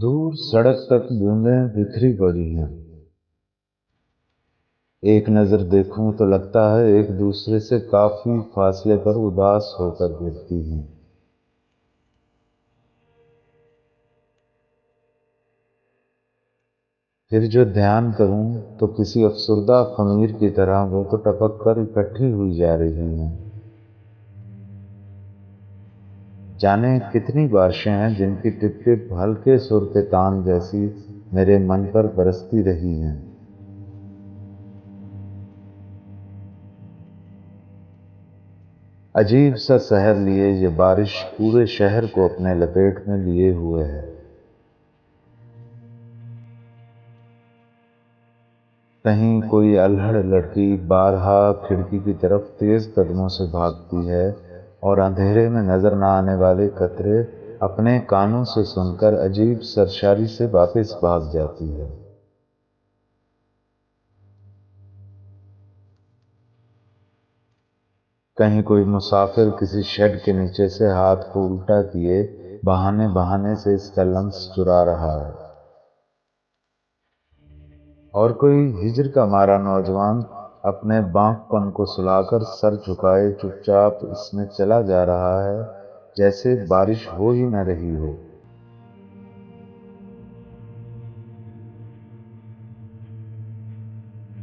دور سڑک تک بوندیں بکھری پڑی ہیں۔ ایک نظر دیکھوں تو لگتا ہے ایک دوسرے سے کافی فاصلے پر اداس ہو کر گرتی ہیں۔ پھر جو دھیان کروں تو کسی افسردہ خمیر کی طرح وہ تو ٹپک کر اکٹھی ہوئی جا رہی ہیں۔ جانے کتنی بارشیں ہیں جن کی ٹپ ٹپ ہلکے سر کے تان جیسی میرے من پر برستی رہی ہیں۔ عجیب سا سحر لیے یہ بارش پورے شہر کو اپنے لپیٹ میں لیے ہوئے ہے۔ کہیں کوئی الہڑ لڑکی بارہا کھڑکی کی طرف تیز قدموں سے بھاگتی ہے اور اندھیرے میں نظر نہ آنے والے قطرے اپنے کانوں سے سن کر عجیب سرشاری سے واپس بھاگ جاتی ہے۔ کہیں کوئی مسافر کسی شیڈ کے نیچے سے ہاتھ کو الٹا کیے بہانے بہانے سے اس کا لمس چرا رہا ہے، اور کوئی ہجر کا مارا نوجوان اپنے بانک پن کو سلا کر سر جھکائے چپ چاپ اس میں چلا جا رہا ہے جیسے بارش ہو ہی نہ رہی ہو۔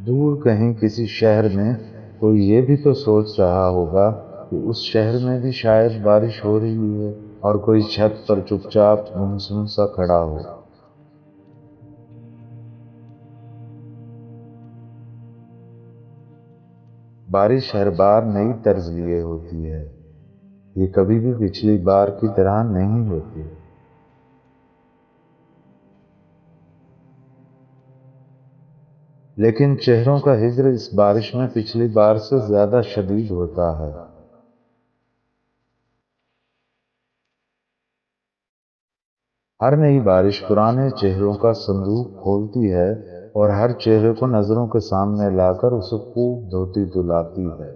دور کہیں کسی شہر میں کوئی یہ بھی تو سوچ رہا ہوگا کہ اس شہر میں بھی شاید بارش ہو رہی ہے، اور کوئی چھت پر چپ چاپ گمسم سا کھڑا ہو۔ بارش ہر بار نئی طرز لیے ہوتی ہے، یہ کبھی بھی پچھلی بار کی طرح نہیں ہوتی۔ لیکن چہروں کا ہجر اس بارش میں پچھلی بار سے زیادہ شدید ہوتا ہے۔ ہر نئی بارش پرانے چہروں کا صندوق کھولتی ہے اور ہر چہرے کو نظروں کے سامنے لا کر اسے خوب دھوتی دھلاتی ہے۔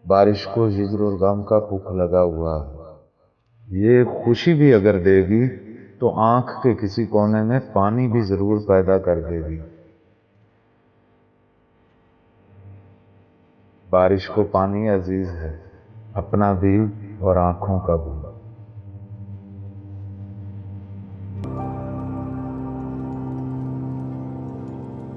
بارش کو ہجر اور غم کا بھوک لگا ہوا ہے۔ یہ خوشی بھی اگر دے گی تو آنکھ کے کسی کونے میں پانی بھی ضرور پیدا کر دے گی۔ بارش کو پانی عزیز ہے، اپنا بھی اور آنکھوں کا بھی۔